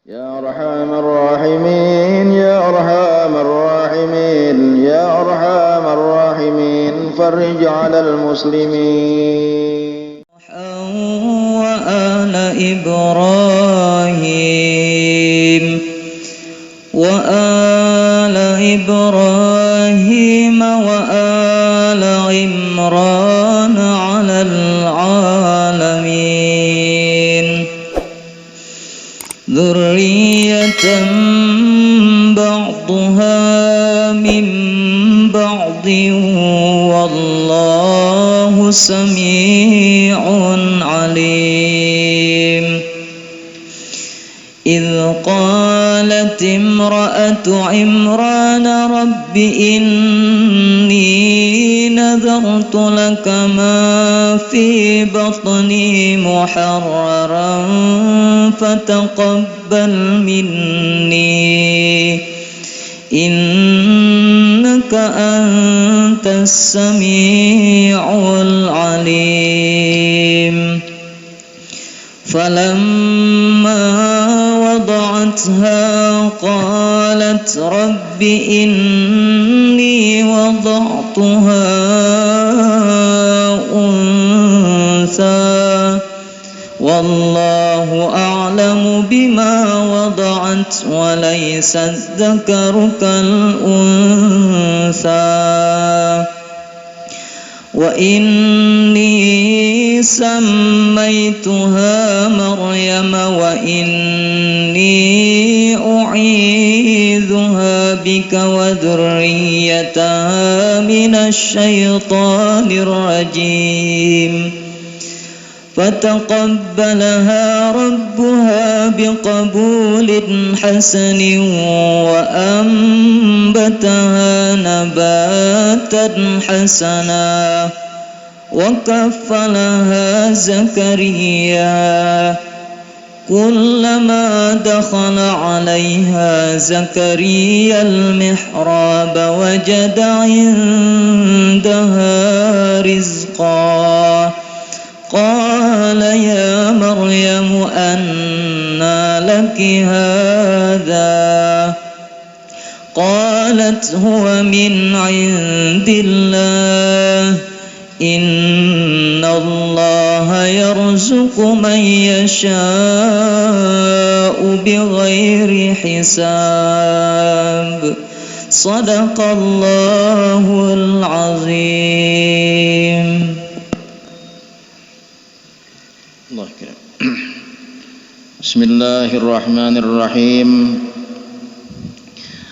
يا أرحم الراحمين يا أرحم الراحمين يا أرحم الراحمين فرج على المسلمين وآل إبراهيم وآل عمران على العالمين ذرية بعضها من بعض والله سميع عليم إذ قالت امرأة عمران رب إني نذرت لك ما في بطني محررا فتقبل مني إنك أنت السميع العليم فلما وضعتها قالت رب إني وضعتها أنثى والله أعلم بما وضعت وليس الذكر كالأنثى وإني سميتها مريم وإني أعيذها بك وذريتها من الشيطان الرجيم فتقبلها ربها بقبول حسن وأنبتها نباتا حسنا وكفلها زكريا كلما دخل عليها زكريا المحراب وجد عندها رزقا قال يا مريم أنى لك هذا قالت هو من عند الله إن الله يرزق من يشاء بغير حساب صدق الله العظيم. Bismillahirrahmanirrahim.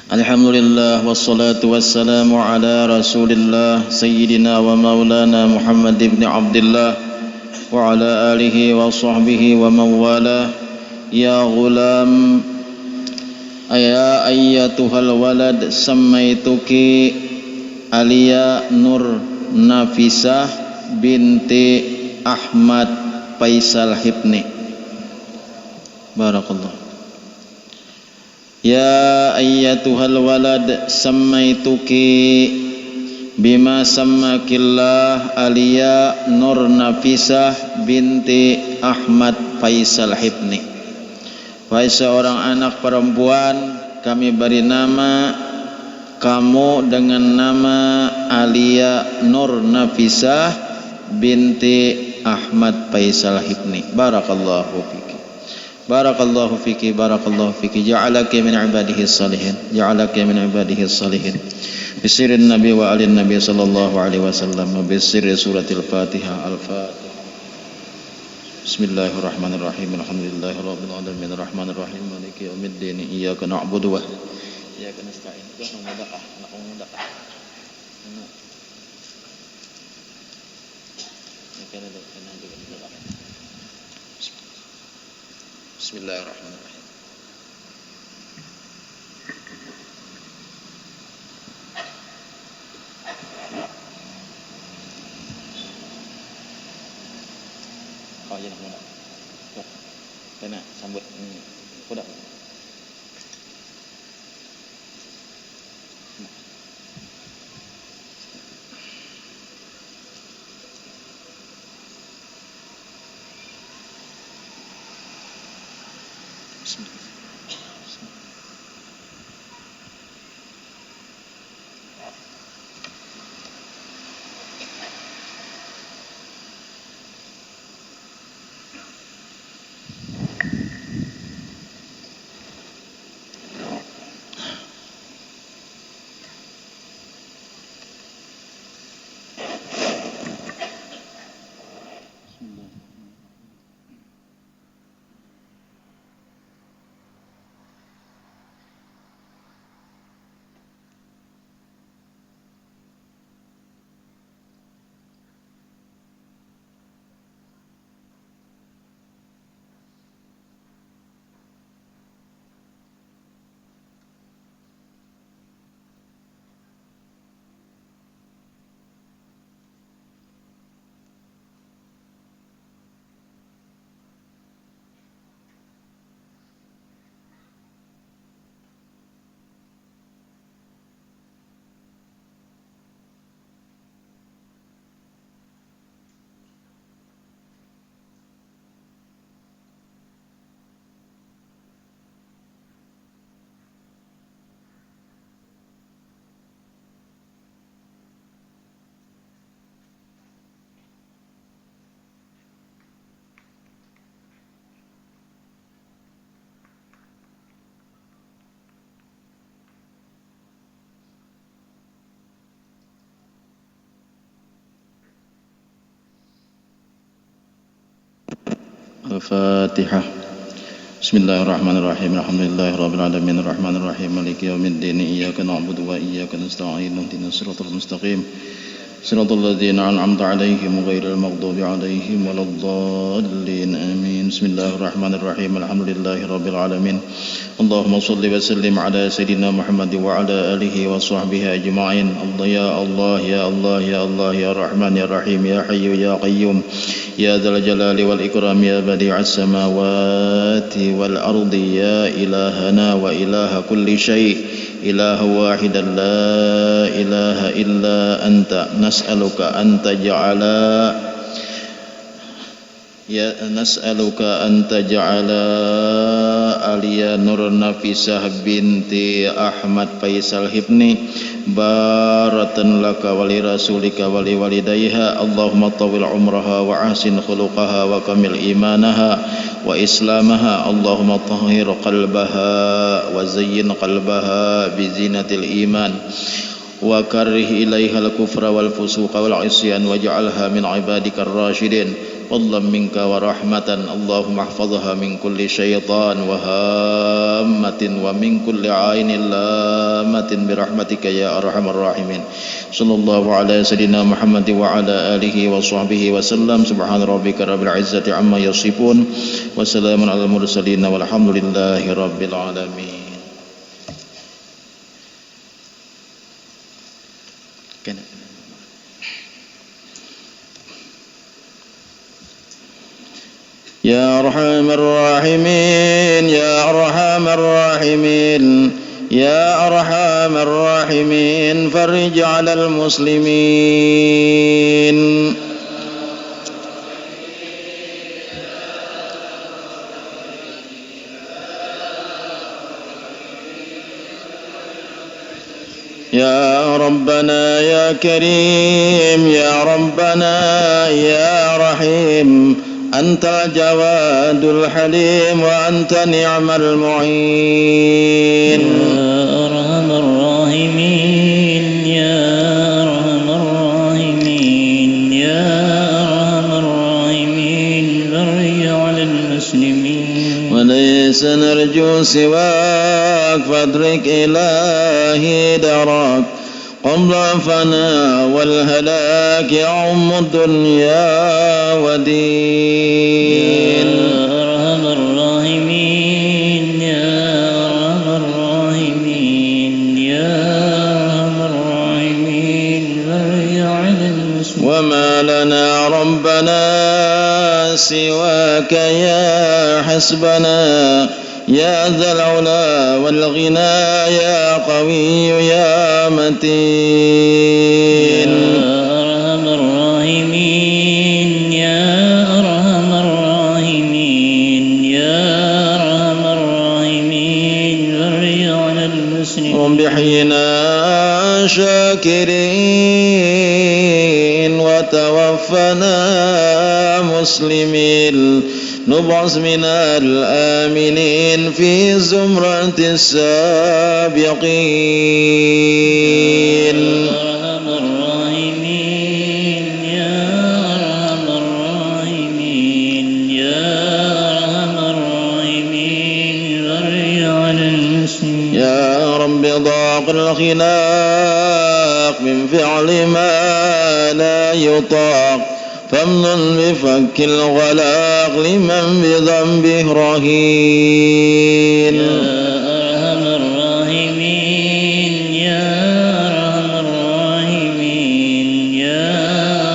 Alhamdulillah wassalatu wassalamu ala Rasulillah sayyidina wa maulana Muhammad ibn Abdullah wa ala alihi wa sahbihi wa mawala. Ya ghulam ya ayyatuhal walad sammaituki Alia Nur Nafisah binti Ahmad Faisal Hibni. Barakallah. Ya ayyatuhal walad sammaituki bima sammakillah Alia Nur Nafisah binti Ahmad Faisal Hibni. Wahai seorang anak perempuan, kami beri nama kamu dengan nama Alia Nur Nafisah binti Ahmad Faisal Hibni. Barakallahu fiki. Barakallahu fiki, barakallahu fiki. Ja'alaki min ibadihi salihin, ja'alaki min ibadihi salihin. Bisirin Nabi wa alin Nabi sallallahu alaihi wasallam. Bisirri suratil Fatihah. Al-Fatihah. Bismillahirrahmanirrahim. Alhamdulillahi rabbil alamin. Arrahmanirrahim. Maliki yaumiddin. Iyyaka na'budu wa iyyaka nasta'in. Bismillahirrahmanirrahim. Kau aja nak muda. Tuh, kena sambut kuda. Bismillah. الفاتحة. بسم الله الرحمن الرحيم. الحمد لله رب العالمين الرحمن الرحيم مالك يوم الدين إياك نعبد وإياك نستعين اهدنا الصراط المستقيم صراط الذين أنعمت عليهم غير المغضوب عليهم ولا الضالين آمين. بسم الله الرحمن الرحيم. الحمد لله رب العالمين اللهم صل وسلم على سيدنا محمد وعلى آله وصحبه أجمعين. الله يا الله يا الله يا الله يا رحمن يا رحيم يا حي يا قيوم يا ذا الجلال والإكرام يا بديع السماوات والأرض يا إلهنا وإله كل شيء إله واحد لا إله إلا أنت نسألك أن تجعل Alia Nur Nafisah binti Ahmad Faisal Hibni baratan laka wali rasulika wali walidayha. Allahumma tawil umraha wa ahsin khuluqaha wa kamil imanaha wa islamaha. Allahumma tahhir qalbaha wa zayyin qalbaha bizinatil iman wa karrih ilaiha al-kufra wal fusuqa wal isyan waj'alha min ibadikar rasyidin fadlan minka wa rahmatan. Allahumma ihfazha min kulli syaitan wa hammatin wa min kulli ainin lamatin bi rahmatika ya arhamar rahimin. Sallallahu ala sayyidina Muhammad wa ala alihi wa sahbihi wa sallam. Subhana rabbika rabbil izzati amma yasifun wa salamun alal mursalin walhamdulillahi rabbil alamin. يا أرحم الراحمين يا أرحم الراحمين يا أرحم الراحمين فرج على المسلمين. يا ربنا يا كريم يا ربنا يا رحيم أنت الجواد الحليم وأنت نعم المعين. يا أرحم الراحمين يا أرحم الراحمين يا أرحم الراحمين فرج على المسلمين. وليس نرجو سواك فادرك إلهي دراك قبل الفناء والهلاك يعم الدنيا ودين. يا أرحم الراحمين يا أرحم الراحمين يا أرحم الراحمين فرج على المسلمين. وما لنا ربنا سواك يا حسبنا يا ذا العلا والغنى يا قوي يا متين. يا أرحم الراحمين يا أرحم الراحمين يا أرحم الراحمين فرج على المسلمين. رب احينا شاكرين وتوفنا مسلمين نبعث من الآمنين في زمرة السابقين. يا أرحم الراحمين يا أرحم الراحمين يا أرحم الراحمين فرج على المسلمين. يا رب ضاق الخلاق من فعل ما لا يطاق فامنن بفك الغلاق لمن بذنبه رهين. يا أرحم الراحمين يا أرحم الراحمين يا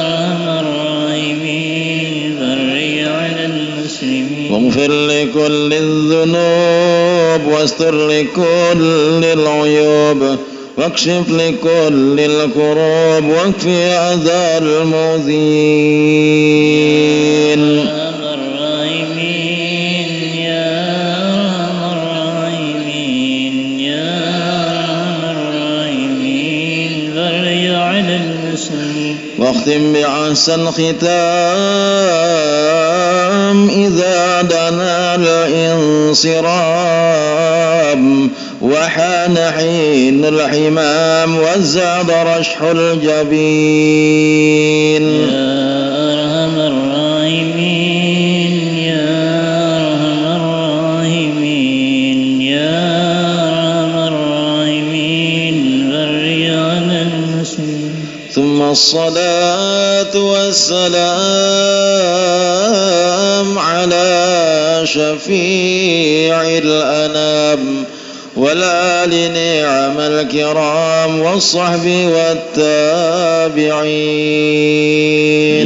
أرحم الراحمين فرج على المسلمين. واغفر لكل الذنوب واستر لكل العيوب واكشف لكل الكروب واكفي أذى المؤذين. يا أرحم الراحمين يا أرحم الراحمين يا أرحم الراحمين فرج على المسلمين. واختم بأحسن ختام إذا دنا الانصرام وحان حين الحمام وزاد رشح الجبين. يا أرحم الراحمين يا يا أرحم الراحمين فرج عن المسلمين ثم الصلاة والسلام على شفيع الأنام والآل نعم الكرام والصحب والتابعين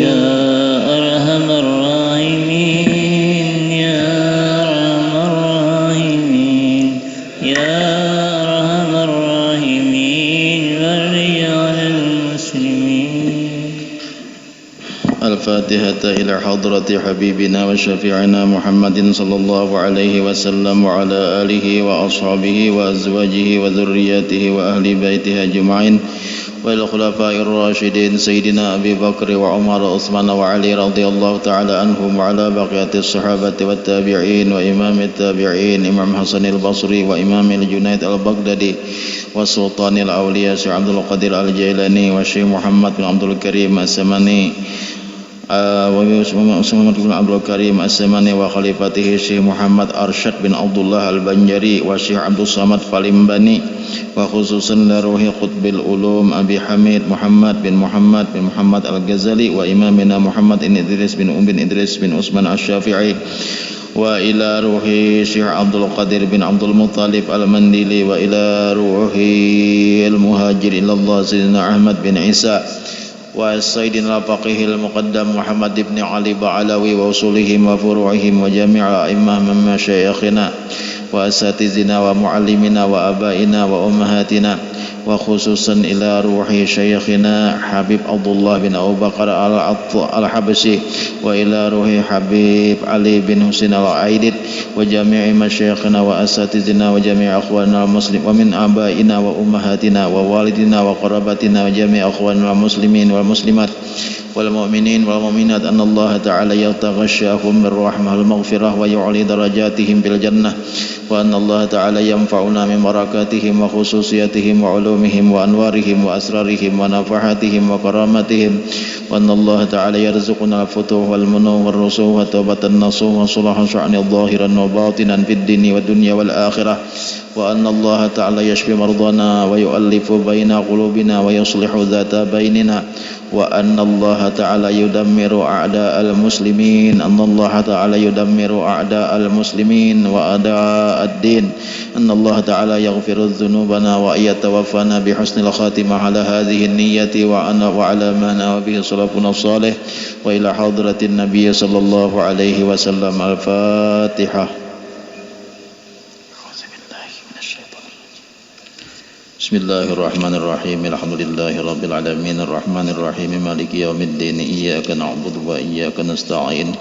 يا أرحم الراحمين يا أرحم الراحمين يا أرحم الراحمين فرج عن المسلمين. الفاتحة إلى حضرة حبيبنا وشفيعنا محمد صلى الله عليه وسلم وعلى آله وأصحابه وأزواجه وذرياته وأهل بيته أجمعين وإلى الخلفاء الراشدين سيدنا أبي بكر وعمر وعثمان وعلي رضي الله تعالى عنهم وعلى بقية الصحابة والتابعين وإمام التابعين إمام حسن البصري وإمام الجنيد البغدادي وسلطان الأولياء شيخ عبد القادر الجيلاني والشيخ محمد بن عبد الكريم السماني ومحمد بن عبد الكريم السماني وخليفته الشيخ محمد أرشد بن عبد الله البنجري والشيخ عبد الصمد فالمباني وخصوصا لروح قطب العلوم أبي حميد محمد بن محمد الغزالي وإمامنا محمد بن إدريس بن إدريس بن عثمان الشافعي وإلى روح الشيخ عبد القادر بن عبد المطلب المنديلي وإلى روح المهاجر إلى الله سيدنا أحمد بن عيسى وسيدنا الفقيه المقدم محمد بن علي بعلوي وأصولهم وفروعهم وجميع أئمة من مشايخنا وأساتذتنا ومعلمنا وآبائنا وأمهاتنا وخصوصا إلى روح شيخنا حبيب عبد الله بن أبو بكر الحبشي وإلى روح حبيب علي بن حسين العيدد وجميع مشايخنا وأساتذتنا وجميع أخواننا المسلمين ومن آبائنا وأمهاتنا ووالدنا وقرابتنا وجميع أخواننا المسلمين والمسلمات والمؤمنين والمؤمنات أن الله تعالى يتغشاهم بالرحمة والمغفرة ويعلي درجاتهم بالجنة وأن الله تعالى ينفعنا من بركاتهم وخصوصياتهم وعلومهم وأنوارهم وأسرارهم ونفحاتهم وكراماتهم وأن الله تعالى يرزقنا الفتوح والمنوح والرسوح والتوبة النصوح وصلاح شأن ظاهرا وباطنا في الدين والدنيا والآخرة وأن الله تعالى يشفي مرضانا ويؤلف بين قلوبنا ويصلح ذات بيننا وأن الله تعالى يدمر أعداء المسلمين أن الله تعالى يدمر أعداء المسلمين وأعداء الدين أن الله تعالى يغفر ذنوبنا وأن يتوفانا بحسن الخاتمة على هذه النية وعلى ما نوى به سلفنا الصالح وإلى حضرة النبي صلى الله عليه وسلم. الفاتحة. بسم الله الرحمن الرحيم الحمد لله رب العالمين الرحمن الرحيم مالك يوم الدين إياك نعبد وإياك نستعين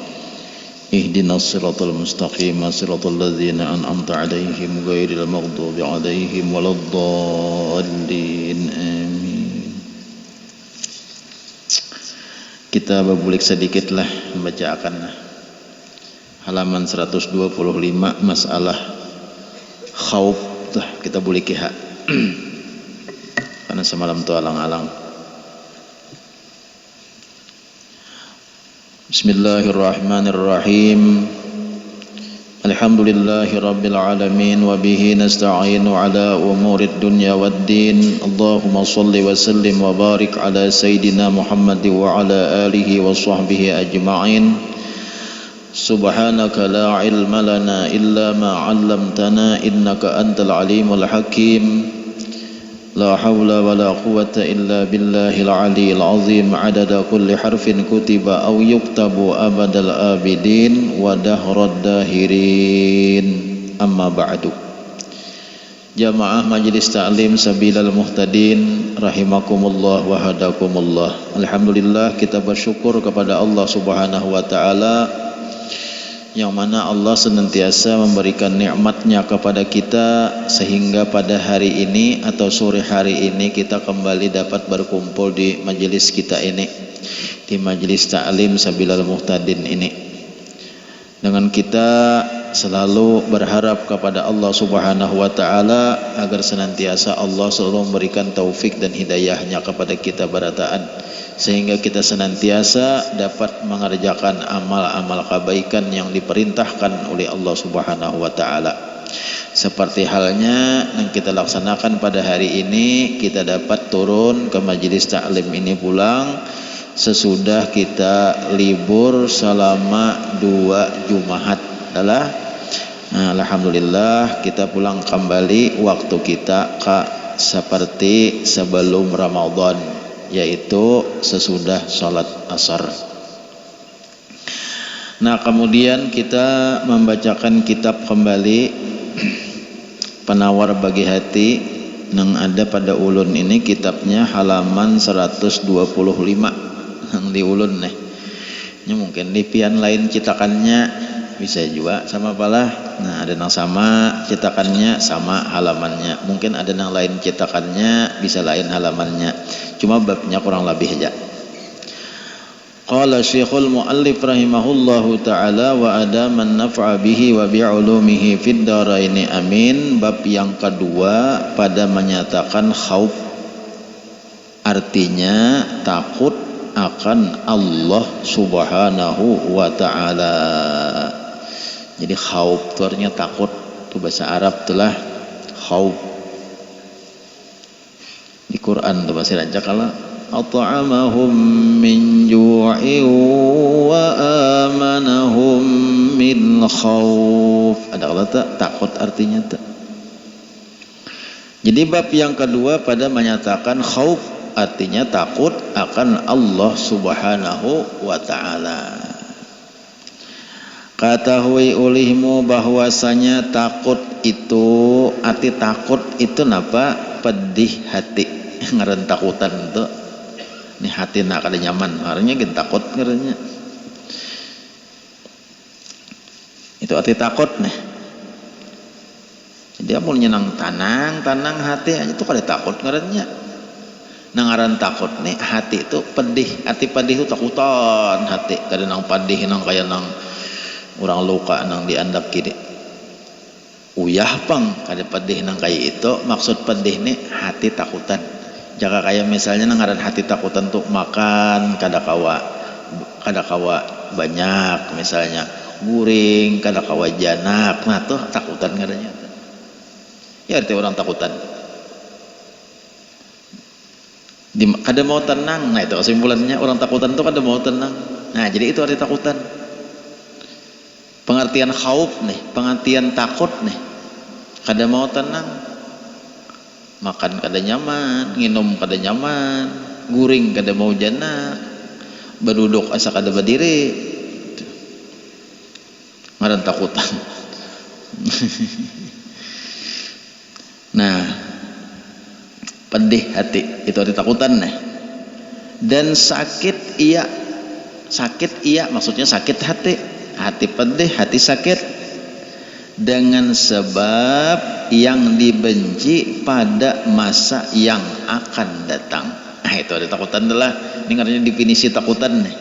اهدنا الصراط المستقيم صراط الذين أنعمت عليهم غير المغضوب عليهم ولا الضالين آمين. Kita berbulik sedikitlah membacakan halaman 125 masalah khauf. Kita bulik ya karena semalam tu alang-alang. Bismillahirrahmanirrahim. Alhamdulillahi rabbil alamin wa bihi nasta'inu ala umurid dunya waddin. Allahumma salli wa sallim wa barik ala sayyidina Muhammad wa ala alihi wa sahbihi ajma'in. Subhanaka la ilma lana illa ma 'allamtana innaka antal alimul hakim. La hawla wa la quwwata illa billahil aliyyil azim adada kulli harfin kutiba aw yuktabu abadal abidin wa dahrad dahirin. Amma ba'du. Jamaah Majlis Ta'lim Sabilal Muhtadin rahimakumullah wa hadakumullah. Alhamdulillah, kita bersyukur kepada Allah Subhanahu wa taala yang mana Allah senantiasa memberikan nikmatnya kepada kita sehingga pada hari ini atau sore hari ini kita kembali dapat berkumpul di majelis kita ini, di Majelis Ta'lim Sabilal Muhtadin ini. Dengan kita selalu berharap kepada Allah Subhanahu wa taala agar senantiasa Allah selalu memberikan taufik dan hidayahnya kepada kita barataan, sehingga kita senantiasa dapat mengerjakan amal-amal kebaikan yang diperintahkan oleh Allah Subhanahu wa taala. Seperti halnya yang kita laksanakan pada hari ini, kita dapat turun ke majelis taklim ini pulang sesudah kita libur selama 2 Jumat adalah alhamdulillah kita pulang kembali waktu kita seperti sebelum Ramadan, yaitu sesudah sholat asar. Nah, kemudian kita membacakan kitab kembali Penawar Bagi Hati yang ada pada ulun ini, kitabnya halaman 125 yang di ulun nih. Ini mungkin di pian lain cetakannya bisa juga sama palah. Nah, ada yang sama cetakannya sama halamannya, mungkin ada yang lain cetakannya bisa lain halamannya, cuma babnya kurang lebih aja. Qala Syekhul Muallif rahimahullahu ta'ala wa adaman naf'a bihi wa bi'ulumihi fid dharaini amin. Bab yang kedua pada menyatakan khauf, artinya takut akan Allah subhanahu wa ta'ala. Jadi khauf itu artinya takut, itu bahasa Arab itulah khauf. Di Quran itu bahasa Raja kalau at'amahum min ju'in wa amanahum min khauf. Ada kata takut artinya tak. Jadi bab yang kedua pada menyatakan khauf, artinya takut akan Allah subhanahu wa ta'ala. Katahui ulihmu bahwasanya takut itu, arti takut itu napa? Pedih hati. Ngaran takutan itu ini hati nak kada nyaman, artinya kita takut ngarannya. Itu arti takut nih. Jadi amun nyenang tanang hati aja itu kada takut ngarannya. Nangaran takut nih hati itu pedih. Arti pedih itu takutan hati. Kada nang pedih nang kaya nang orang luka nang diandap kiri. Uyah pang kada pedih nang kaya itu. Maksud pedih nih hati takutan. Jaka kaya misalnya nangaran hati takutan tuh makan kada kawa banyak, misalnya guring kada kawa janak, nah tuh takutan ngaranya. Ya arti orang takutan. Kada mau tenang, nah itu kesimpulannya orang takutan tuh kada mau tenang. Nah jadi itu arti takutan. Pengertian khauf nih, pengertian takut nih, kada mau tenang. Makan kada nyaman, nginum kada nyaman, guring kada mau janak, berduduk asa kada berdiri, ngaran takutan. Nah, pedih hati itu arti takutan nih. Dan sakit iya maksudnya sakit hati pedih, hati sakit dengan sebab yang dibenci pada masa yang akan datang. Nah itu ada takutan adalah ini artinya definisi takutan nih.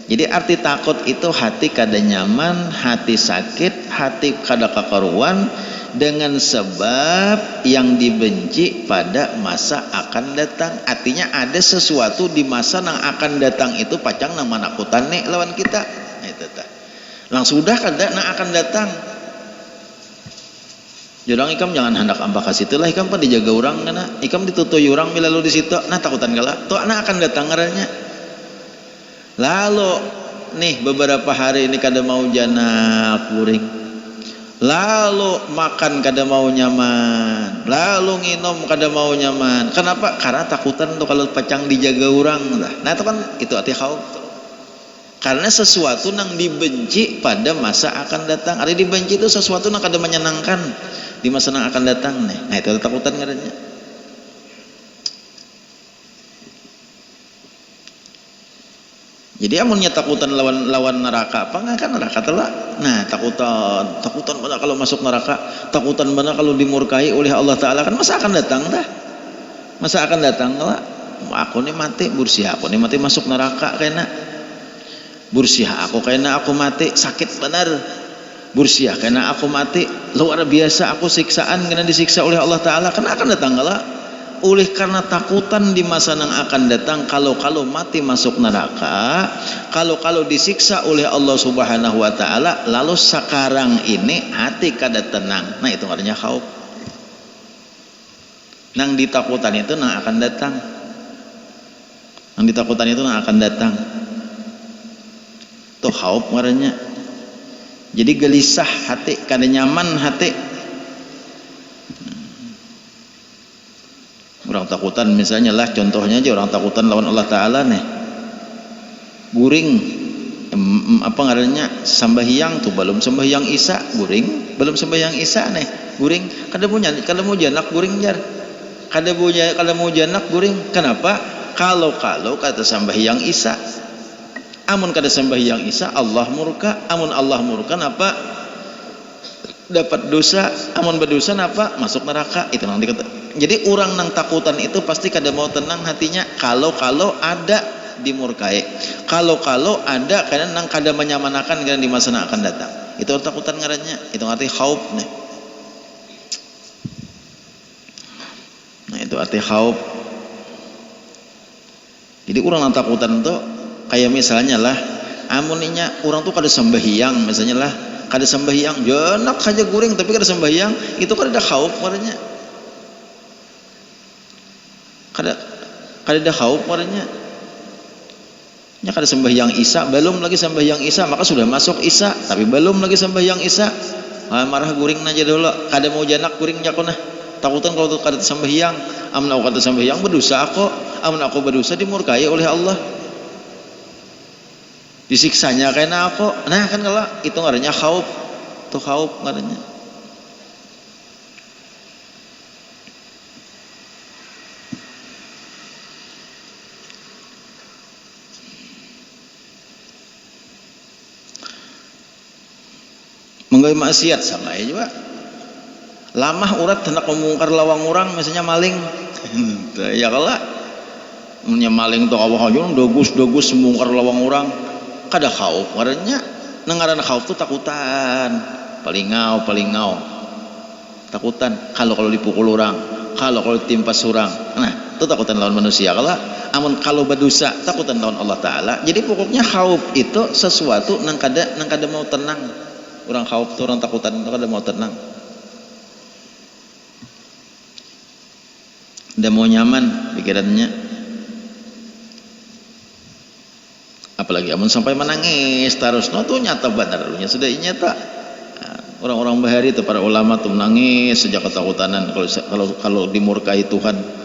Jadi arti takut itu hati kada nyaman, hati sakit, hati kada kakaruan dengan sebab yang dibenci pada masa akan datang. Artinya ada sesuatu di masa yang akan datang itu pacang nang manakutan nih lawan kita. Nah, itu tah. Langsung sudah kada nang akan datang. Jurang ikam jangan hendak ambak kasih itulah ikam pan dijaga orang kana ikam ditutui orang milalu di situ nah takutan gala tuh anak akan datang ngarannya. Lalu nih beberapa hari ini kada mau janak guring, lalu makan kada mau nyaman, lalu nginum kada mau nyaman. Kenapa? Karena takutan tuh kalau pacang dijaga orang lah. Nah itu kan itu arti khauf. Karena sesuatu yang dibenci pada masa akan datang. Ada dibenci itu sesuatu yang kada menyenangkan di masa yang akan datang nih. Nah itu takutan ngarannya. Jadi amunnya takutan lawan neraka apa enggak kan neraka telah. Nah takutan mana kalau masuk neraka, takutan mana kalau dimurkai oleh Allah Taala, kan masa akan datang dah. Masa akan datang lah. Aku nih mati bursiah, aku nih mati masuk neraka kena. Bursiah aku kena aku mati sakit benar. Bursiah kena aku mati luar biasa aku siksaan kena disiksa oleh Allah Taala, kan akan datang lah. oleh karena takutan di masa yang akan datang, kalau mati masuk neraka, kalau disiksa oleh Allah Subhanahu wa taala, lalu sekarang ini hati kada tenang. Nah itu artinya khauf. Nang ditakutan itu nang akan datang. Nang ditakutan itu nang akan datang. Tuh khauf ngarannya. Jadi gelisah hati, kada nyaman hati. Orang takutan misalnya lah, contohnya aja orang takutan lawan Allah Ta'ala nih, guring apa ngarannya sambahyang tuh belum sambahyang isya guring, belum sambahyang isya nih guring, kada mau janak guring jar, kada mau janak guring. Kenapa? Kalau kata sambahyang isya, amun kada sambahyang isya Allah murka, amun Allah murka napa dapat dosa, amun berdosa napa masuk neraka. Itu nanti kata. Jadi orang nang takutan itu pasti kada mau tenang hatinya kalau ada dimurkai, kalau ada kadang nang kada menyamanakan kadang di masa yang akan datang. Itu takutan ngarannya, itu arti khauf nih. Nah itu arti khauf. Jadi orang nang takutan tuh kayak misalnya lah, amuninya orang tuh kada sembahyang misalnya lah, kada sembahyang jenak saja guring tapi kada sembahyang, itu kada ada khauf ngarannya. Kada ada khauf padanya. Nya kada sembahyang isya, belum lagi sembahyang isya, maka sudah masuk isya tapi belum lagi sembahyang isya. Marah guring aja dulu, kada mau janak guring nya konah. Takutan kalau kada sembahyang, amun aku kada sembahyang berdosa aku, amun aku berdosa dimurkai oleh Allah. Disiksanya kena aku. Nah kan kalau itu ngarannya khauf. Tuh khauf ngarannya. Menggawe maksiat sama aja juga. Lamah urat hendak memungkar lawang orang, misalnya maling. Ya kalau punya maling tuh awak aja dogus membongkar lawang orang, kada khauf ngarannya. Ngaran khauf tuh takutan, palingau takutan kalau dipukul orang, kalau ditimpas orang. Nah itu takutan lawan manusia. Kalau berdosa takutan lawan Allah Ta'ala. Jadi pokoknya khauf itu sesuatu nang kada mau tenang. Orang khauf tuh, orang takutan itu kada mau tenang, kada mau nyaman pikirannya. Apalagi amun sampai menangis terus, no tuh nyata benar, sudah nyata. Orang-orang bahari itu para ulama tuh menangis sejak ketakutanan kalau dimurkai Tuhan.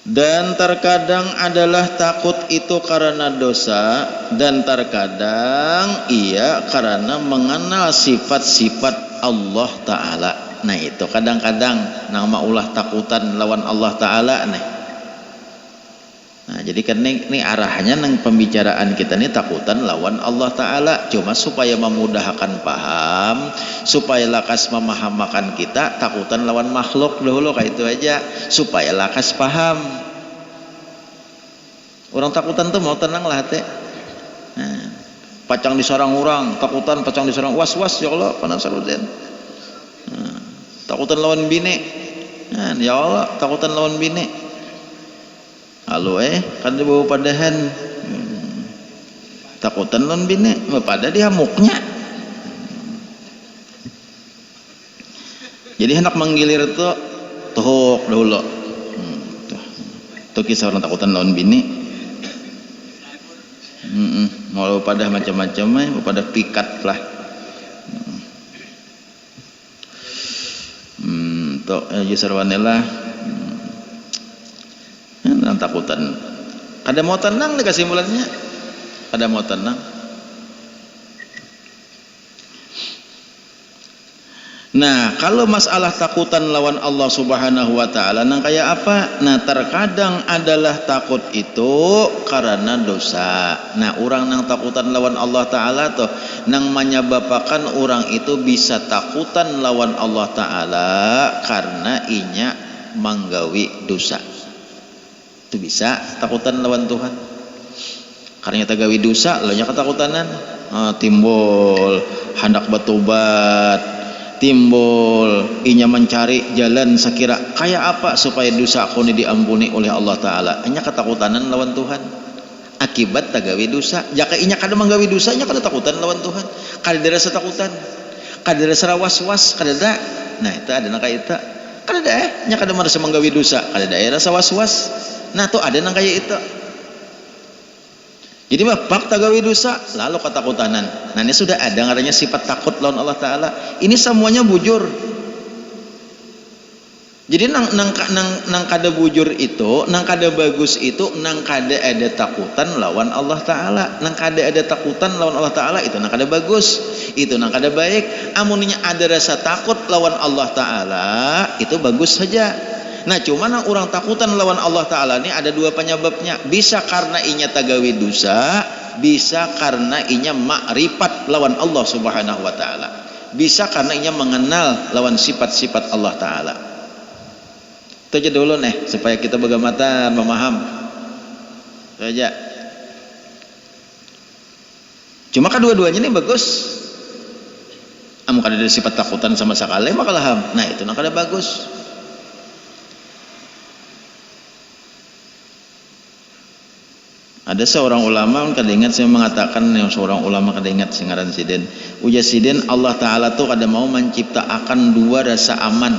Dan terkadang adalah takut itu karena dosa, dan terkadang ia karena mengenal sifat-sifat Allah Ta'ala. Nah itu kadang-kadang nama ulah takutan lawan Allah Ta'ala nih. Nah jadi kan ini arahnya nang pembicaraan kita nih takutan lawan Allah Ta'ala, cuma supaya memudahkan paham, supaya lakas memahamakan kita takutan lawan makhluk dahulu kayak itu aja, supaya lakas paham. Orang takutan tuh mau tenang lah hati. Nah, pacang diserang orang, takutan pacang diserang, was-was ya Allah panasarudin. Nah, takutan lawan bini. Nah, ya Allah takutan lawan bini. Halo kan dia bawa padahan. Takutan lawan bini, pada dia muknya. Jadi hendak menggilir tuh tuhuk dahulu. Tuh kisah orang takutan lawan bini. Mau pada macam-macam pada pikat lah. Tok jusarwanela takutan. Kada mau tenang nih kesimpulannya. Kada mau tenang. Nah, kalau masalah takutan lawan Allah Subhanahu wa taala nang kayak apa? Nah, terkadang adalah takut itu karena dosa. Nah, orang nang takutan lawan Allah taala tuh nang menyebabkan orang itu bisa takutan lawan Allah taala karena inya manggawi dosa. Itu bisa takutan lawan Tuhan. Karena kita gawi dosa, lo nya ketakutanan timbul hendak bertobat, timbul inya mencari jalan sekira kayak apa supaya dosa aku ini diampuni oleh Allah Ta'ala. Inya ketakutanan lawan Tuhan akibat tagawi dosa. Jaka inya kada manggawi dosa inya kada takutan lawan Tuhan, kada rasa takutan, kada rasa was-was, kada da. Nah itu ada nang kayak itu kada da inya kada merasa manggawi dosa, kada da rasa was-was. Nah tuh ada nang kayak itu. Jadi mah bab tagawi dosa lalu ketakutanan. Nah ini sudah ada ngarannya sifat takut lawan Allah Ta'ala. Ini semuanya bujur. Jadi nang kada bujur itu, nang kada bagus itu, nang kada ada takutan lawan Allah Ta'ala. Nang kada ada takutan lawan Allah Ta'ala itu nang kada bagus, itu nang kada baik. Amunnya ada rasa takut lawan Allah Ta'ala itu bagus saja. Nah cuma nang orang takutan lawan Allah Ta'ala ini ada dua penyebabnya. Bisa karena inya tagawi dosa, bisa karena inya makrifat lawan Allah Subhanahu wa Ta'ala, bisa karena inya mengenal lawan sifat-sifat Allah Ta'ala. Itu aja dulu nih supaya kita begamatan memaham. Itu aja. Cuma kedua-duanya ini bagus. Amun kada ada sifat takutan sama sekali maka laham. Nah itu nang kada bagus. Ada seorang ulama kada ingat saya mengatakan, yang seorang ulama kada ingat singaran siden. Uja siden Allah Ta'ala tuh kada mau menciptakan dua rasa aman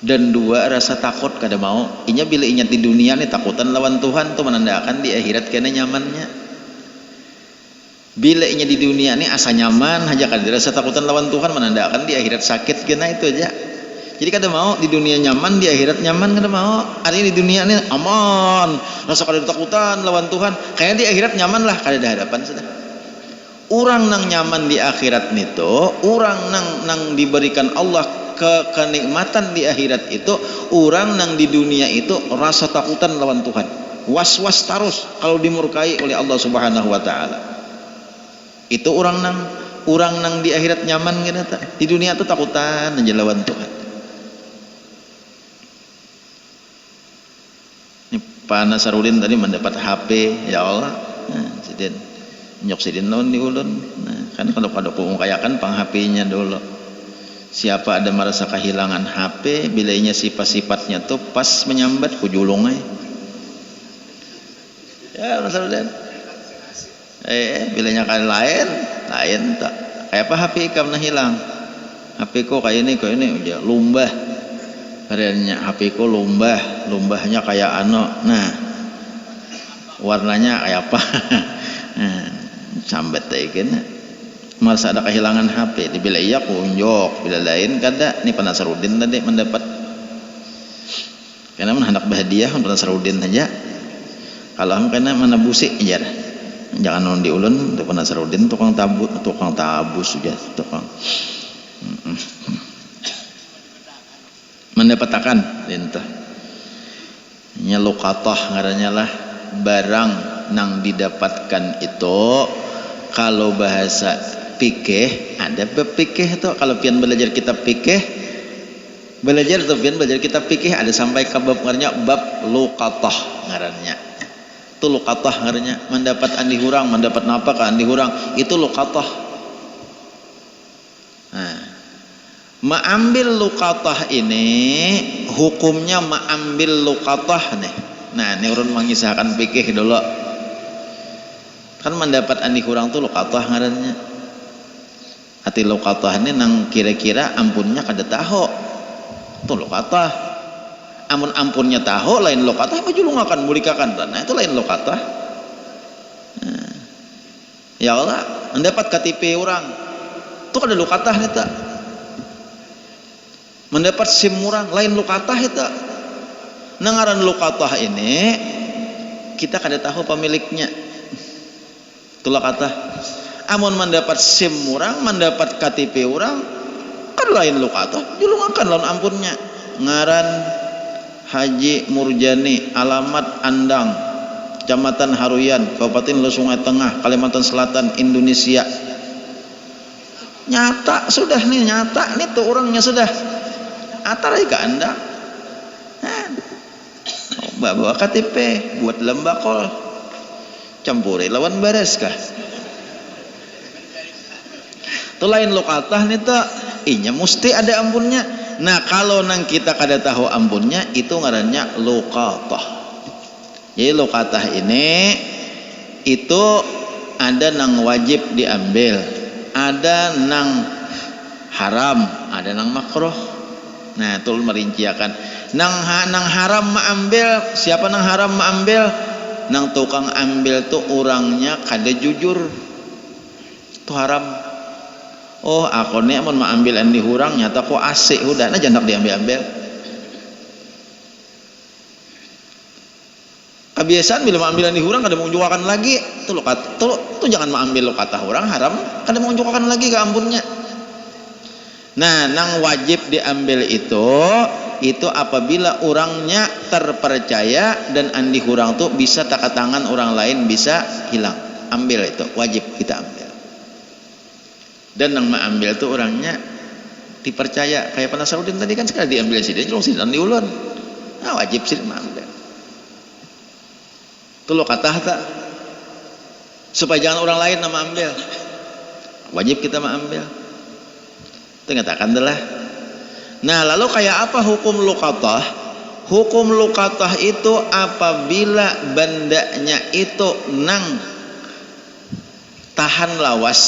dan dua rasa takut, kada mau. Inya bila inya di dunia nih takutan lawan Tuhan tuh menandakan di akhirat kena nyamannya. Bila inya di dunia nih asa nyaman aja kada rasa takutan lawan Tuhan menandakan di akhirat sakit kena, itu aja. Jadi kada mau di dunia nyaman, di akhirat nyaman, kada mau. Artinya di dunia ini aman, rasa kada takutan lawan Tuhan. Kayaknya di akhirat nyaman lah, kada ada hadapan sudah. Orang nang nyaman di akhirat nito, orang nang diberikan Allah kenikmatan di akhirat itu, orang nang di dunia itu rasa takutan lawan Tuhan. Was-was terus kalau dimurkai oleh Allah Subhanahu wa Ta'ala. Itu orang nang di akhirat nyaman gitu. Di dunia itu takutan aja lawan Tuhan. Pak Nasarudin tadi mendapat HP, ya Allah, nah, sidin nyok sidin lawan di ulun. Nah, kan kalau pada pengkayakan pang HP-nya dulu. Siapa ada merasa kehilangan HP, bilainya sifat-sifatnya tuh pas menyambat kujulungai. Ya Nasarudin. Bilainya kan lain tak. Kayak apa HP kamu hilang? HP ku kayak ini, udah lumbah. Karena HP ku lumbahnya kayak nah warnanya kayak apa? Sambat taikin masa ada kehilangan HP, bila iya kunjok, bila lain kada. Ini Nasarudin tadi mendapat, karena hendak berhadiah Nasarudin saja. Kalau kena mana busik aja, jangan non di ulun. Itu Nasarudin tukang tabus sudah tukang. Mendapatkan itu nya luqatah ngarannya lah, barang nang didapatkan itu. Kalau bahasa fikih ada bab fikih itu. Kalau pian belajar kitab fikih, belajar kitab fikih ada sampai ke bab ngarannya bab luqatah ngarannya. Itu luqatah ngarannya mendapat andi hurang, mendapat napa ka andi hurang, itu luqatah. Nah, ma'ambil luqatah ini hukumnya ma'ambil luqatah nih. Nah ini urun mengisahkan fikih dulu. Kan mendapat andi kurang tuh luqatah ngarannya. Hati luqatah ini nang kira-kira ampunnya kada tahu. Tuh luqatah. Amun ampunnya tahu lain luqatah, majulungakan mulikakan. Nah itu lain luqatah. Nah, ya Allah, mendapat KTP orang. Tuh kada luqatah nih tak. Mendapat SIM murang lain luqatah itu. Nangaran luqatah ini kita kada tahu pemiliknya. Itu luqatah. Amun mendapat SIM murang, mendapat KTP orang kan lain luqatah, julungakan lawan ampunnya. Ngaran Haji Murjani, alamat Andang, Kecamatan Haruyan, Kabupaten Sungai Tengah, Kalimantan Selatan, Indonesia. Nyata sudah nih, nyata nih tuh orangnya sudah. Atarai ke Anda, bawa KTP buat lembakol, campuri lawan beres kah? Itu lain luqatah nih tak. inya mesti ada ampunnya. Nah kalau nang kita kada tahu ampunnya itu ngarannya luqatah. Jadi luqatah ini itu ada nang wajib diambil, ada nang haram, ada nang makruh. Nah itu merinciakan nang haram maambil. Siapa nang haram maambil? Nang tukang ambil tuh orangnya kada jujur, itu haram. Oh aku nih amun maambil andi hurang nyata kok asik udah nah jangan diambil-ambil. Kebiasaan bila maambil andi hurang kada mau juakan lagi tuh jangan maambil lo kata orang haram kada mau juakan lagi ke ampunnya. Nah nang wajib diambil itu apabila orangnya terpercaya dan andi hurang tuh bisa takat tangan orang lain bisa hilang, ambil itu wajib kita ambil. Dan yang mengambil tuh orangnya dipercaya, kayak Penasarudin tadi kan sekali diambil sih dia jelong sih dan diulun. Nah wajib sih mengambil. Tuh lo kata supaya jangan orang lain nama ambil, wajib kita mengambil. Itu ngatakan adalah. Nah lalu kayak apa hukum luqatah? Hukum luqatah itu apabila bandanya itu nang tahan lawas,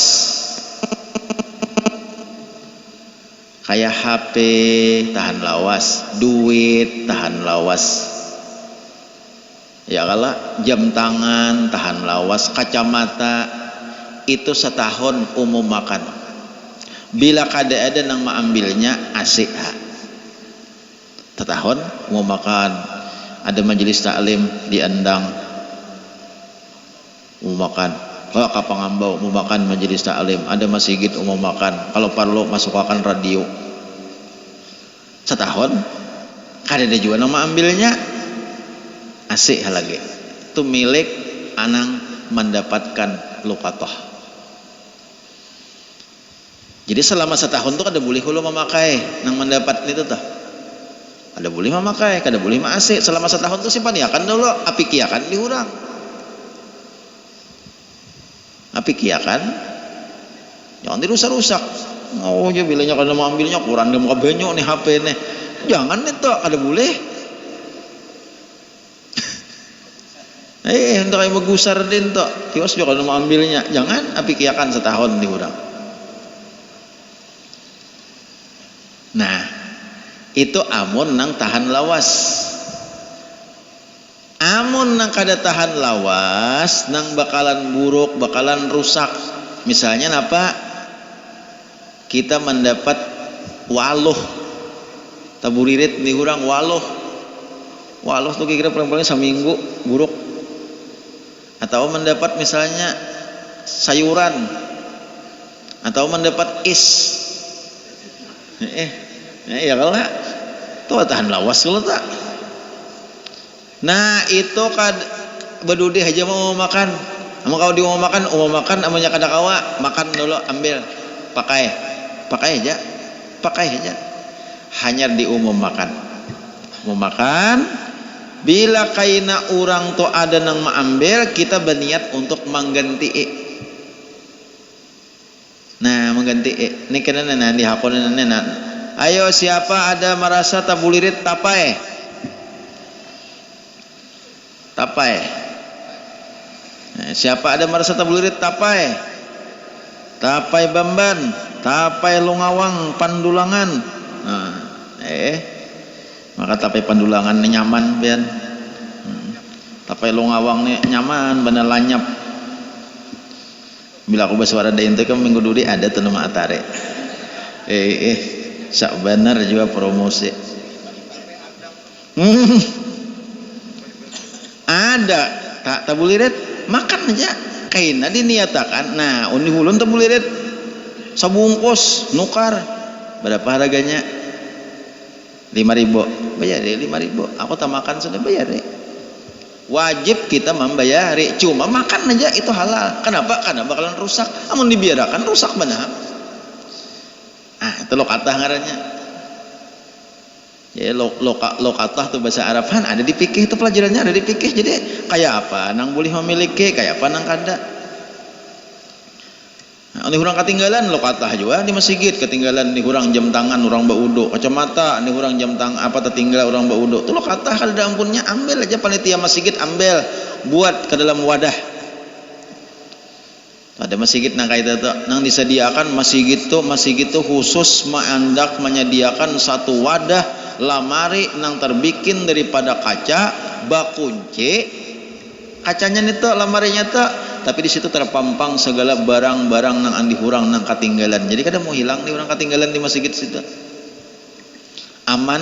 kayak HP tahan lawas, duit tahan lawas, ya kalau jam tangan tahan lawas, kacamata itu setahun umum makan. Bila kada ada nang maambilnya asik setahun umum makan. Ada majelis taklim di Endang umum makan. Kalau Kapangambau umum makan majelis taklim. Ada masjid umum makan. Kalau perlu masukkan radio. Setahun kada ada juga nama ambilnya asik lagi. Itu milik anang mendapatkan luqatah. Jadi selama setahun tuh kada boleh hulu memakai nang mendapat itu tuh. Kada boleh memakai, kada boleh asik. Selama setahun tuh simpan ya kan dulu api kiakan dihurang. Api kiakan jangan dirusak-rusak. Oh ya bilanya kada mau ambilnya kurang dia mau benyo nih HP nih. Jangan itu kada boleh. Hendak yang begusar din to. Kios juga kada mau ambilnya. Jangan api kiakan setahun dihurang. Nah, itu amun nang tahan lawas. Amun nang kada tahan lawas, nang bakalan buruk, bakalan rusak. Misalnya apa? Kita mendapat waluh, taburirit di hurang waluh. Waluh tuh kira-kira paling-paling seminggu buruk. Atau mendapat misalnya sayuran, atau mendapat is. Ya kalau tuh tahan lawas kalau tak. Nah itu kad bedudi aja mau makan. Mau kau di mau makan amanya kada kawa makan dulu ambil pakai aja. Hanya di umum makan. Mau makan bila kaina orang tuh ada nang mengambil kita berniat untuk mengganti. Nah mengganti ini kena di hakonan nana. Ayo siapa ada merasa tabulirit tapai. Nah, siapa ada merasa tabulirit tapai Bamban, tapai Lungawang, Pandulangan. Nah, maka tapai Pandulangan ini nyaman bian. Tapai Lungawang ini nyaman bener lanyap. Bila aku bersuara dain itu kan minggu dulu ada tuh nama atare. Sak benar juga promosi. Ada tak tabulirit makan aja kaina diniatakan. Nah undi hulun tabulirit sabungkus nukar berapa harganya? 5.000 bayar deh 5.000. Aku tak makan sudah bayar deh. Wajib kita membayari, cuma makan aja itu halal. Kenapa? Karena bakalan rusak. Amun dibiarkan rusak benar. Itu lokatah ngarannya. Ya lokatah tuh bahasa Araban ada di fikih itu pelajarannya ada di fikih. Jadi kayak apa nang boleh memiliki, kayak apa nang kada. Ini urang ketinggalan lo katah juga di masjid ketinggalan di urang jam tangan urang baudo kacamata di urang jam tangan apa tertinggal urang baudo tuh lo katah kada ampunnya ambil aja panitia masjid ambil buat ke dalam wadah ada masjid nang kaita tuh nang disediakan masjid itu khusus mandak menyediakan satu wadah lamari nang terbikin daripada kaca bakunci kacanya itu lamarinya tuh tapi di situ terpampang segala barang-barang nang andi hurang nang ketinggalan jadi kada mau hilang nih orang ketinggalan di masjid situ aman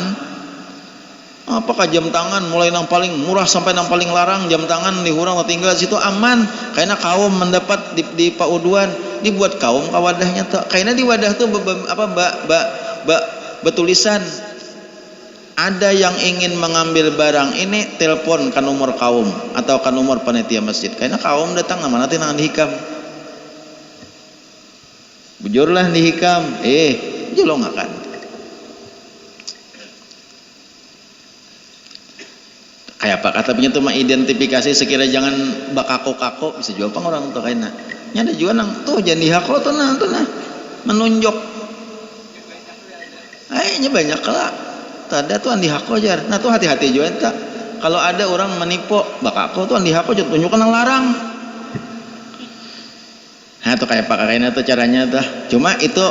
apakah jam tangan mulai nang paling murah sampai nang paling larang jam tangan di hurang tertinggal situ aman karena kaum mendapat di pauduan dibuat kaum ke wadahnya tuh karena di wadah tuh betulisan ada yang ingin mengambil barang ini telepon ke nomor kaum atau ke nomor panitia masjid karena kaum datang mana nang dihikam bujurlah dihikam jolong akan kayak apa kata punya tuh mengidentifikasi sekira jangan bakako-kako bisa jual pang orang tuh kayaknya ada juga nang tuh jangan dihako tuh nah menunjuk ini banyak lah tada tuh andi hako jar nah tuh hati-hati juga tak kalau ada orang menipu bakako tuh andi hako tunjukkan yang larang nah tuh kayak pak kakaknya tuh caranya tuh cuma itu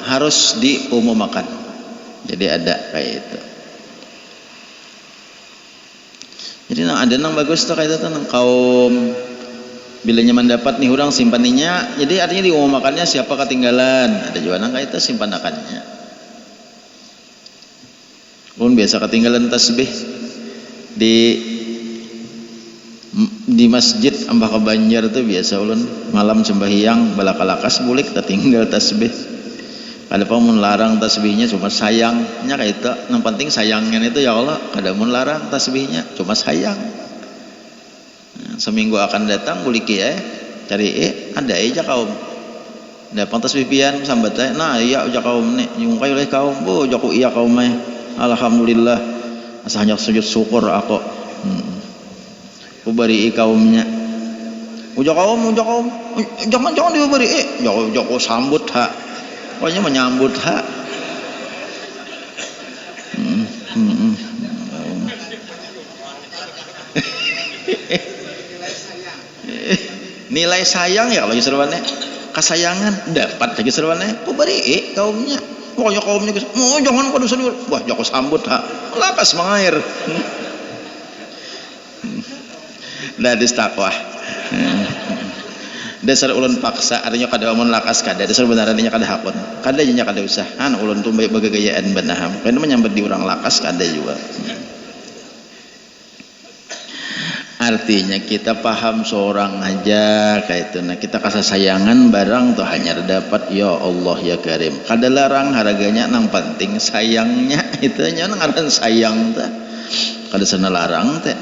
harus diumumkan jadi ada kayak itu jadi ada nang bagus tuh kayak itu nang kaum bilanya mendapat nih orang simpaninya jadi artinya diumumkannya siapa ketinggalan ada juga nang kayak itu simpanakannya pun biasa ketinggalan tasbih di masjid ambah ke Banjar tuh biasa ulun malam sembahyang balakalakas bulik tertinggal tasbih kada pa mun larang tasbihnya cuma sayangnya kayak itu yang penting sayangnya itu ya Allah kada mun larang tasbihnya cuma sayang seminggu akan datang bulik ya cari ada aja kaum dapat tasbih pian sambat nah iya aja kaum nih nyungkai oleh kaum jaku iya kaum alhamdulillah asa hanya sujud syukur aku ubari kaumnya jangan diberi joko sambut ha pokoknya menyambut ha nilai sayang ya kalau seruannya kasayangan dapat lagi seruannya ubari kaumnya pokoknya kaumnya jangan pada sendiri wah joko sambut ha lakas mengair dah distakwa dasar ulun paksa artinya kada mun lakas kada dasar benarannya kada hakun kada nya kada usah ulun tuh baik bagagayaan benaham kana menyambut di urang lakas kada juga artinya kita paham seorang aja kayak itu nah kita kasih sayangan barang tuh hanya dapat ya Allah ya Karim kada larang harganya nang penting sayangnya itu nya nang aran sayang teh kada sana larang teh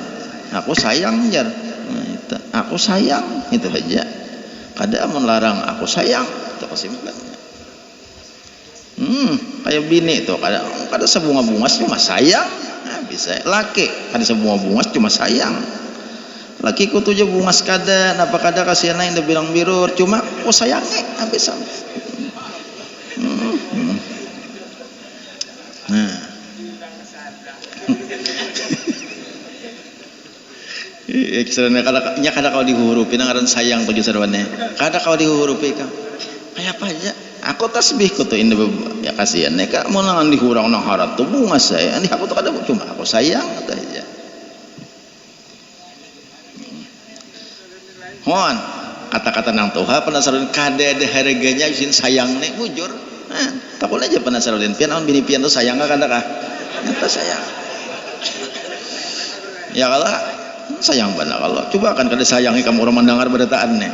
aku sayang jar nah, itu aku sayang itu aja kada melarang aku sayang itu kesimpulannya kayak bini tuh kada sebunga-bunga cuma sayang nah, bisa laki kada sebunga-bunga cuma sayang laki ku tuh bungas kada napa kada kasihan yang udah bilang birur cuma sayangnya habis sama nah ekstranya kada kau dihurupi ngaran sayang tuh sarwane kada kau dihurupi kan kayak apa aja aku tasbih ku tuh ini ya kasihan kak mau nang dihurang nang harat tuh bunga saya ini aku tuh kada cuma aku sayang kata aja Hon kata-kata nang Tuhan penasaran kada ada harganya isin sayang nek bujur takut aja penasaran pian on bini pian tuh sayang kada kah nyata sayang ya kalau sayang benar kalau coba kan kada sayangi kamu orang mendengar beritaan nih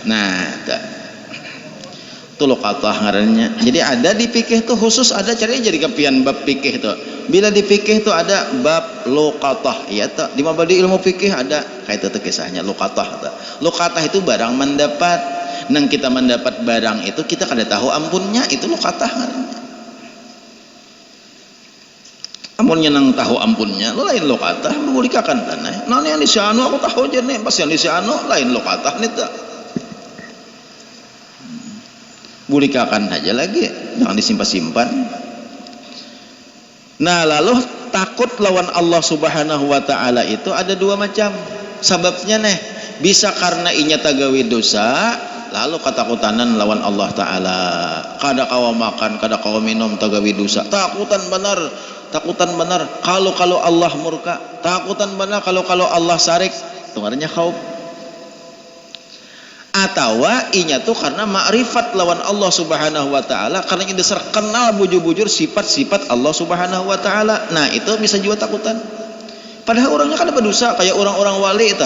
nah tuh lokatah ngarannya jadi ada di fikih tuh khusus ada caranya jadi kepian bab fikih tuh bila di fikih tuh ada bab lokatah ya tuh di mabadi ilmu fikih ada kayak itu kisahnya lokatah lokatah itu barang mendapat nang kita mendapat barang itu kita kada tahu ampunnya itu lokatah ngarannya amunnya nang tahu ampunnya lain lokatah memulikakan tanah nah yang di sianu aku tahu aja nih pas yang di sianu lain lokatah nih tak bulikakan aja lagi, jangan disimpan-simpan. Nah, lalu takut lawan Allah Subhanahu wa taala itu ada dua macam. Sebabnya bisa karena inya tagawi dosa, lalu katakutanan lawan Allah taala. Kada kawa makan, kada kawa minum tagawi dosa. Takutan benar kalau Allah murka. Takutan benar kalau Allah sarik. Itu artinya khauf. Atawa inya tuh karena makrifat lawan Allah Subhanahu wa taala, karena ini dasar kenal bujur-bujur sifat-sifat Allah Subhanahu wa taala. Nah, itu bisa juga takutan. Padahal orangnya kan berdosa kayak orang-orang wali itu.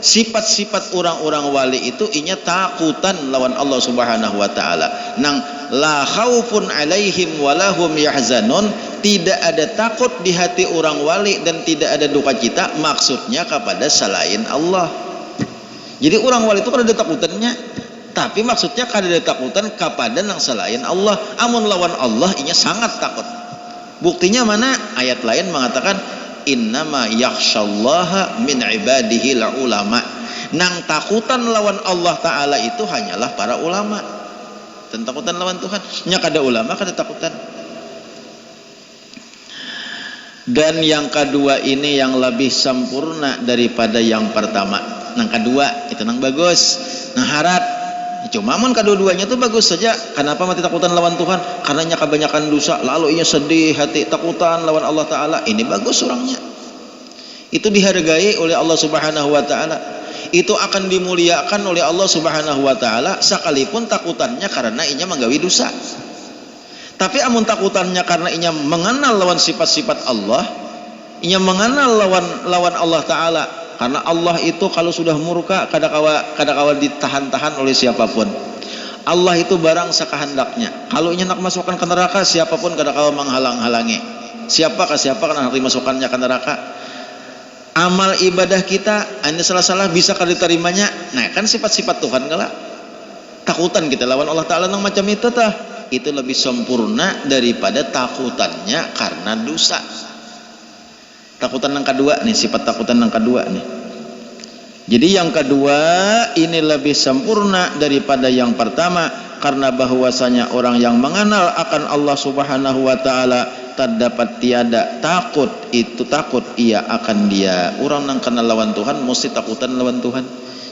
Sifat-sifat orang-orang wali itu inya takutan lawan Allah Subhanahu wa taala. Nang la khaufun alaihim walahum yahzanun, tidak ada takut di hati orang wali dan tidak ada duka cita, maksudnya kepada selain Allah. Jadi orang wali itu kan ada takutannya, tapi maksudnya kan ada takutan kepada yang selain Allah. Amun lawan Allah inya sangat takut. Buktinya mana? Ayat lain mengatakan innama yakhsyallaha min ibadihi ulama. Nang takutan lawan Allah taala itu hanyalah para ulama. Dan takutan lawan Tuhan nya kada ulama kada takutan. Dan yang kedua ini yang lebih sempurna daripada yang pertama. Nang kedua itu nang bagus, nang harat. Cuma mun kedua-duanya itu bagus saja. Kenapa mati takutan lawan Tuhan? Karenanya kebanyakan dosa, lalu ia sedih hati takutan lawan Allah taala. Ini bagus orangnya. Itu dihargai oleh Allah Subhanahu wa taala. Itu akan dimuliakan oleh Allah Subhanahu wa taala sekalipun takutannya karena inya menggawi dosa. Tapi amun takutannya karena inya mengenal lawan sifat-sifat Allah, inya mengenal lawan Allah taala. Karena Allah itu kalau sudah murka kada kawa ditahan-tahan oleh siapapun. Allah itu barang sekahendaknya. Kalau inya nak masukkan ke neraka, siapapun kada kawa menghalang-halangi. Siapa nak dimasukkannya ke neraka? Amal ibadah kita anda salah-salah bisa kada diterimanya. Nah, kan sifat-sifat Tuhan kala. Takutan kita lawan Allah taala nang macam itu tah. Itu lebih sempurna daripada takutannya karena dosa. Takutan yang kedua nih, sifat takutan yang kedua nih. Jadi yang kedua ini lebih sempurna daripada yang pertama, karena bahwasanya orang yang mengenal akan Allah Subhanahu wa taala terdapat tiada takut, itu takut ia akan dia. Orang yang kenal lawan Tuhan mesti takutan lawan Tuhan.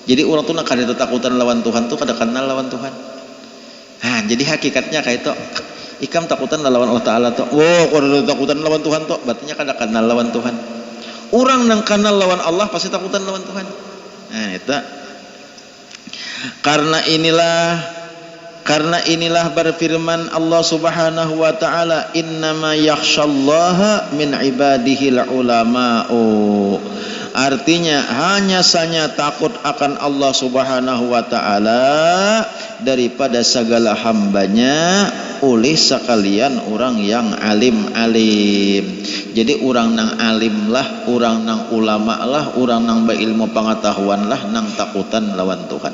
Jadi orang tuh nak kada takutan lawan Tuhan tuh kada kenal lawan Tuhan. Nah, jadi hakikatnya kayak itu. Ikam takutan lawan Allah taala tuh. Wow, kalau takutan lawan Tuhan tuh, berarti kada kenal lawan Tuhan. Orang yang kenal lawan Allah pasti takutan lawan Tuhan. Nah, itu. Karena inilah berfirman Allah Subhanahu wa taala, innama yakhsyallaha min ibadihil ulama'u. Artinya hanya saja takut akan Allah Subhanahu wa taala daripada segala hambanya oleh sekalian orang yang alim-alim. Jadi orang nang alim lah, orang nang ulama lah, orang nang berilmu pengetahuan lah nang takutan lawan Tuhan.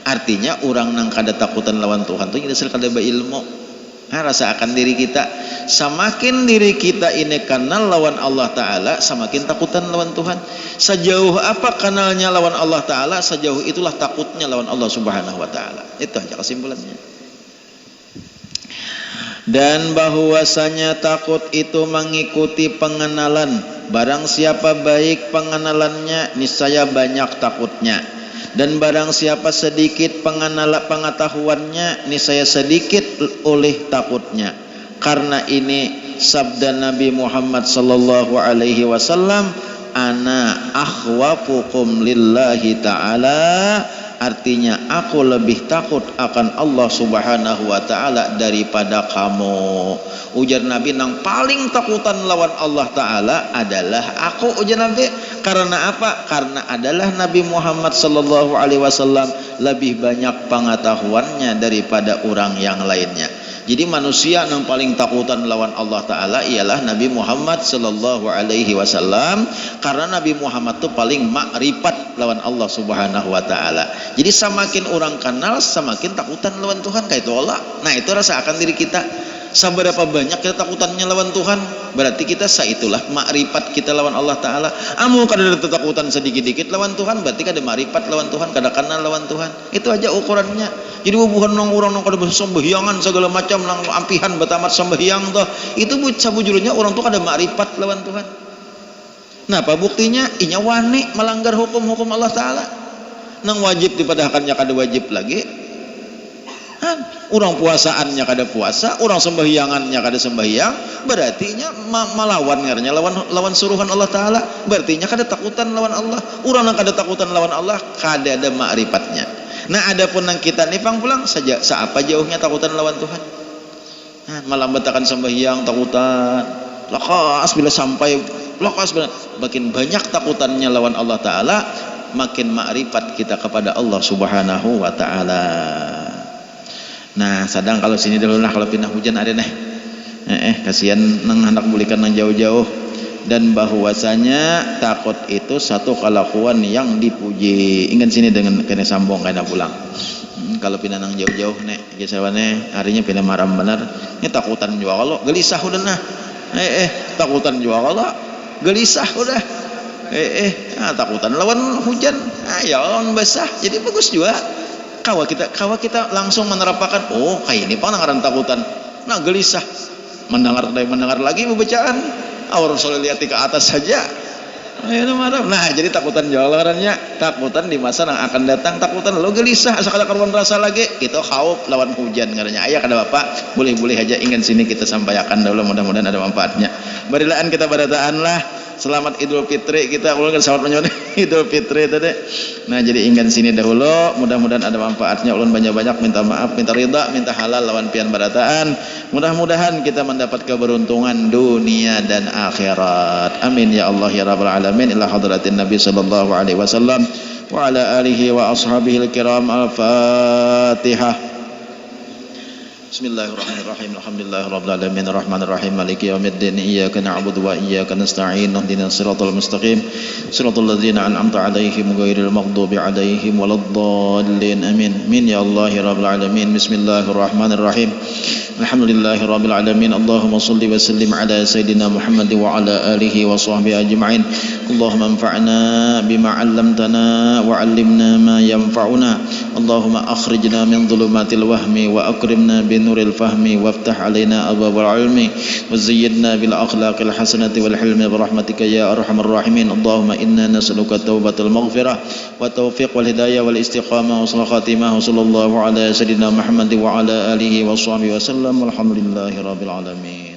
Artinya orang nang kada takutan lawan Tuhan tu tidak kada berilmu. Rasa akan diri kita, semakin diri kita ini kenal lawan Allah taala, semakin takutan lawan Tuhan. Sejauh apa kenalnya lawan Allah taala, sejauh itulah takutnya lawan Allah Subhanahu wa taala. Itu aja kesimpulannya. Dan bahwasanya takut itu mengikuti pengenalan. Barang siapa baik pengenalannya, niscaya banyak takutnya. Dan barang siapa sedikit pengetahuannya, niscaya sedikit oleh takutnya. Karena ini sabda Nabi Muhammad sallallahu alaihi wasallam, ana akhwafukum lillahi ta'ala. Artinya aku lebih takut akan Allah Subhanahu wa taala daripada kamu. Ujar Nabi, nang paling takutan lawan Allah taala adalah aku, ujar Nabi. Karena apa? Karena adalah Nabi Muhammad sallallahu alaihi wasallam lebih banyak pengetahuannya daripada orang yang lainnya. Jadi manusia yang paling takutan lawan Allah taala ialah Nabi Muhammad sallallahu alaihi wasallam, karena Nabi Muhammad itu paling makrifat lawan Allah Subhanahu wa taala. Jadi semakin orang kenal semakin takutan lawan Tuhan kayak itu Allah. Nah, itu rasa akan diri kita. Seberapa banyak kita takutannya lawan Tuhan, berarti kita saitulah makrifat kita lawan Allah Ta'ala. Amu kada ada takutan sedikit-dikit lawan Tuhan, berarti kada makrifat lawan Tuhan, kada kenal lawan Tuhan. Itu aja ukurannya. Jadi bukan nang orang nang kada sembahyangan segala macam nang ampihan batamat sembahyang toh. Itu sabujurnya orang tuh kada makrifat lawan Tuhan. Nah, apa buktinya? Inya wani melanggar hukum-hukum Allah Ta'ala. Nang wajib dipadahkannya kada wajib lagi. Orang puasaannya kada puasa, orang sembahyangannya kada sembahyang, berartinya melawan ngarnya lawan suruhan Allah Ta'ala, berartinya kada takutan lawan Allah. Orang yang kada takutan lawan Allah kada ada makrifatnya. Nah, adapun nang kita nipang pulang saja seapa jauhnya takutan lawan Tuhan. Nah, malambatakan sembahyang takutan, lakas bila sampai lakas bila makin banyak takutannya lawan Allah Ta'ala, makin makrifat kita kepada Allah Subhanahu wa Ta'ala. Nah, sadang kalau sini dulu lah, kalau pindah hujan ada nih. Kasihan nang hendak bulikan nang jauh-jauh. Dan bahwasanya takut itu satu kelakuan yang dipuji. Ingat sini dengan kena sambung kena pulang. Kalau pindah nang jauh-jauh nek gesawane harinya pindah maram benar. Ini takutan juga kalau gelisah udah nah. Takutan juga kalau gelisah udah. Takutan lawan hujan. Ya lawan basah. Jadi bagus juga. Kawa kita langsung menerapkan, oh kayak ini pangangaran takutan. Nah, gelisah mendengar lagi pembacaan. Orang soleh lihat ke atas saja. Nah, jadi takutan jawalannya, takutan di masa yang akan datang, takutan lo gelisah asal karuan rasa lagi. Kita khauf lawan hujan katanya. Ayah kada bapak, boleh aja ingin sini kita sampaikan dulu, mudah-mudahan ada manfaatnya. Barilaan kita barataan lah. Selamat Idul Fitri kita ulang selamat menyambut Idul Fitri tadi. Nah, jadi ingin sini dahulu, mudah-mudahan ada manfaatnya. Ulun banyak-banyak minta maaf, minta ridha, minta halal lawan pian barataan. Mudah-mudahan kita mendapat keberuntungan dunia dan akhirat. Amin ya Allah ya rabbal alamin. Ila hadratin Nabi sallallahu alaihi wasallam wa ala alihi wa ashabihi al-kiram. Al-Fatihah. Bismillahirrahmanirrahim. Alhamdulillahirabbil alamin arrahmanir rahim maliki yaumiddin iyyaka na'budu wa iyyaka nasta'in ihdinas siratal mustaqim siratal ladzina an'amta 'alaihim ghairil maghdubi 'alaihim waladdallin amin. Min ya Allah ya rabbil alamin. Bismillahirrahmanirrahim. Alhamdulillahirabbil alamin. Allahumma shalli wa sallim ala sayidina Muhammad wa ala alihi wa sahbihi ajma'in. Allahumma anfa'na bima 'allamtana wa 'allimna ma yanfa'una. Allahumma akhrijna min dhulumatil wahmi wa akrimna بنور الفهم وافتح علينا أبواب العلم وزيدنا بالأخلاق الحسنة والحلم برحمتك يا أرحم الراحمين. اللهم إنا نسألك التوبة المغفرة والتوفيق والهداية والاستقامة وحسن الخاتمة وصلى الله على سيدنا محمد وعلى آله وصحبه وسلم والحمد لله رب العالمين.